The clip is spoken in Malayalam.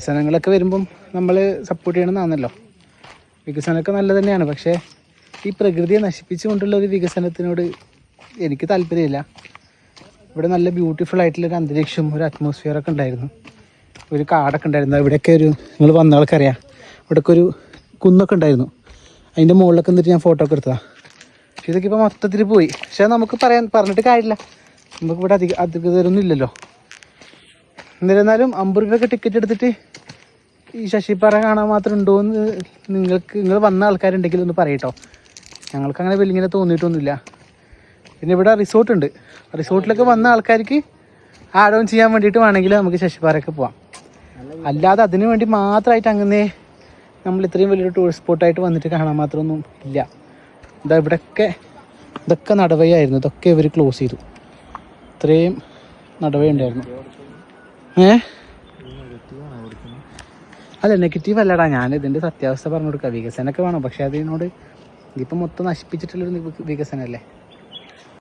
വികസനങ്ങളൊക്കെ വരുമ്പം നമ്മൾ സപ്പോർട്ട് ചെയ്യണമെന്നാണല്ലോ. വികസനമൊക്കെ നല്ലത് തന്നെയാണ്, പക്ഷേ ഈ പ്രകൃതിയെ നശിപ്പിച്ചുകൊണ്ടുള്ള ഒരു വികസനത്തിനോട് എനിക്ക് താല്പര്യമില്ല. ഇവിടെ നല്ല ബ്യൂട്ടിഫുൾ ആയിട്ടുള്ളൊരു അന്തരീക്ഷം, ഒരു അറ്റ്മോസ്ഫിയറൊക്കെ ഉണ്ടായിരുന്നു, ഒരു കാടൊക്കെ ഉണ്ടായിരുന്നു. ഇവിടെയൊക്കെ നിങ്ങൾ വന്ന ആൾക്കറിയാം, ഇവിടെയൊക്കെ ഒരു കുന്നൊക്കെ ഉണ്ടായിരുന്നു. അതിൻ്റെ മുകളിലൊക്കെ എന്നിട്ട് ഞാൻ ഫോട്ടോ ഒക്കെ എടുത്തതാണ്. പക്ഷേ ഇതൊക്കെ ഇപ്പോൾ മൊത്തത്തിൽ പോയി. പക്ഷേ നമുക്ക് പറഞ്ഞിട്ട് കാര്യമില്ല, നമുക്കിവിടെ അധികൃതരൊന്നും ഇല്ലല്ലോ. എന്നിരുന്നാലും 50 രൂപയൊക്കെ ടിക്കറ്റ് എടുത്തിട്ട് ഈ ശശിപ്പാറ കാണാൻ മാത്രം ഉണ്ടോ എന്ന് നിങ്ങൾ വന്ന ആൾക്കാരുണ്ടെങ്കിൽ ഒന്ന് പറയട്ടോ. ഞങ്ങൾക്ക് അങ്ങനെ വലിയ തോന്നിയിട്ടൊന്നുമില്ല. പിന്നെ ഇവിടെ റിസോർട്ടുണ്ട്, റിസോർട്ടിലൊക്കെ വന്ന ആൾക്കാർക്ക് ആഡ് ഓൺ ചെയ്യാൻ വേണ്ടിയിട്ട് വേണമെങ്കിൽ നമുക്ക് ശശിപ്പാറയൊക്കെ പോവാം. അല്ലാതെ അതിനു വേണ്ടി മാത്രമായിട്ട് അങ്ങനെ നമ്മൾ ഇത്രയും വലിയൊരു ടൂറിസ്റ്റ് സ്പോട്ടായിട്ട് വന്നിട്ട് കാണാൻ മാത്രമൊന്നും ഇല്ല. ഇതൊക്കെ നടവയായിരുന്നു, ഇതൊക്കെ ഇവർ ക്ലോസ് ചെയ്തു. ഇത്രയും നടവയുണ്ടായിരുന്നു. അല്ല, നെഗറ്റീവ് അല്ലടാ, ഞാൻ ഇതിൻ്റെ സത്യാവസ്ഥ പറഞ്ഞു കൊടുക്കുക. വികസനമൊക്കെ വേണം, പക്ഷേ അതിനോട് ഇതിപ്പോൾ മൊത്തം നശിപ്പിച്ചിട്ടുള്ളൊരു വികസനമല്ലേ.